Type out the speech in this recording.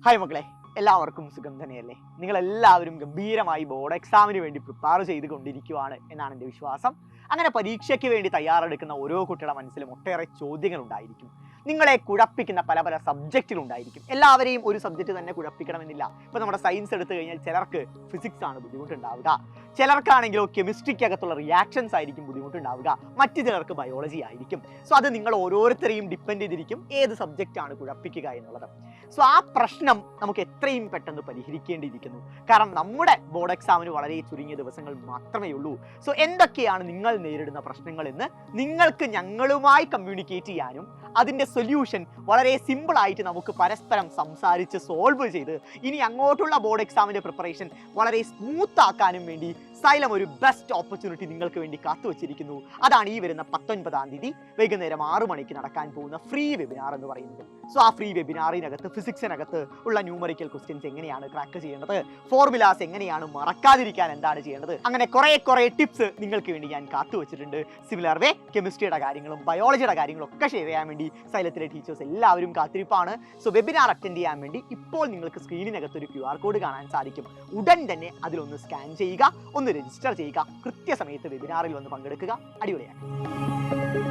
Hi മക്കളെ, എല്ലാവർക്കും സുഖം തന്നെയല്ലേ? നിങ്ങളെല്ലാവരും ഗംഭീരമായി ബോർഡ് എക്സാമിന് വേണ്ടി പ്രിപ്പയർ ചെയ്തുകൊണ്ടിരിക്കുകയാണ് എന്നാണ് എൻ്റെ വിശ്വാസം. അങ്ങനെ പരീക്ഷയ്ക്ക് വേണ്ടി തയ്യാറെടുക്കുന്ന ഓരോ കുട്ടികളുടെ മനസ്സിലും ഒട്ടേറെ ചോദ്യങ്ങൾ ഉണ്ടായിരിക്കും. നിങ്ങളെ കുഴപ്പിക്കുന്ന പല പല സബ്ജക്റ്റുകളുണ്ടായിരിക്കും. എല്ലാവരെയും ഒരു സബ്ജക്റ്റ് തന്നെ കുഴപ്പിക്കണമെന്നില്ല. ഇപ്പോൾ നമ്മുടെ സയൻസ് എടുത്തു കഴിഞ്ഞാൽ ചിലർക്ക് ഫിസിക്സ് ആണ് ബുദ്ധിമുട്ടുണ്ടാവുക, ചിലർക്കാണെങ്കിലോ കെമിസ്ട്രിക്കകത്തുള്ള റിയാക്ഷൻസ് ആയിരിക്കും ബുദ്ധിമുട്ടുണ്ടാവുക, മറ്റു ചിലർക്ക് ബയോളജി ആയിരിക്കും. സോ അത് നിങ്ങൾ ഓരോരുത്തരെയും ഡിപ്പെൻഡ് ചെയ്തിരിക്കും ഏത് സബ്ജക്റ്റാണ് കുഴപ്പിക്കുക എന്നുള്ളത്. സോ ആ പ്രശ്നം നമുക്ക് എത്രയും പെട്ടെന്ന് പരിഹരിക്കേണ്ടിയിരിക്കുന്നു. കാരണം നമ്മുടെ ബോർഡ് എക്സാമിന് വളരെ ചുരുങ്ങിയ ദിവസങ്ങൾ മാത്രമേ ഉള്ളൂ. സോ എന്തൊക്കെയാണ് നിങ്ങൾ നേരിടുന്ന പ്രശ്നങ്ങൾ എന്ന് നിങ്ങൾക്ക് ഞങ്ങളുമായി കമ്മ്യൂണിക്കേറ്റ് ചെയ്യാനും അതിൻ്റെ സൊല്യൂഷൻ വളരെ സിമ്പിളായിട്ട് നമുക്ക് പരസ്പരം സംസാരിച്ച് സോൾവ് ചെയ്ത് ഇനി അങ്ങോട്ടുള്ള ബോർഡ് എക്സാമിൻ്റെ പ്രിപ്പറേഷൻ വളരെ സ്മൂത്ത് ആക്കാനും വേണ്ടി സൈലം ഒരു ബെസ്റ്റ് ഓപ്പർച്യൂണിറ്റി നിങ്ങൾക്ക് വേണ്ടി കാത്തുവച്ചിരിക്കുന്നു. അതാണ് ഈ വരുന്ന 19-ാം തീയതി വൈകുന്നേരം 6 മണിക്ക് നടക്കാൻ പോകുന്ന ഫ്രീ വെബിനാർ എന്ന് പറയുന്നത്. സോ ആ ഫ്രീ വെബിനാറിനകത്ത് ഫിസിക്സിനകത്ത് ഉള്ള ന്യൂമറിക്കൽ ക്വസ്റ്റ്യൻസ് എങ്ങനെയാണ് ക്രാക്ക് ചെയ്യേണ്ടത്, ഫോർമുലാസ് എങ്ങനെയാണ് മറക്കാതിരിക്കാൻ എന്താണ് ചെയ്യേണ്ടത്, അങ്ങനെ കുറേ ടിപ്സ് നിങ്ങൾക്ക് വേണ്ടി ഞാൻ കാത്തുവച്ചിട്ടുണ്ട്. സിമിലർ വേ കെമിസ്ട്രിയുടെ കാര്യങ്ങളും ബയോളജിയുടെ കാര്യങ്ങളും ഒക്കെ ഷെയർ ചെയ്യാൻ വേണ്ടി സൈലത്തിലെ ടീച്ചേഴ്സ് എല്ലാവരും കാത്തിരിപ്പാണ്. സോ വെബിനാർ അറ്റൻഡ് ചെയ്യാൻ വേണ്ടി ഇപ്പോൾ നിങ്ങൾക്ക് സ്ക്രീനിനകത്ത് ഒരു QR കോഡ് കാണാൻ സാധിക്കും. ഉടൻ തന്നെ അതിലൊന്ന് സ്കാൻ ചെയ്യുക, ഒന്ന് രജിസ്റ്റർ ചെയ്യുക, കൃത്യസമയത്ത് വെബിനാറിൽ വന്ന് പങ്കെടുക്കുക. അടിപൊളിയാണ്.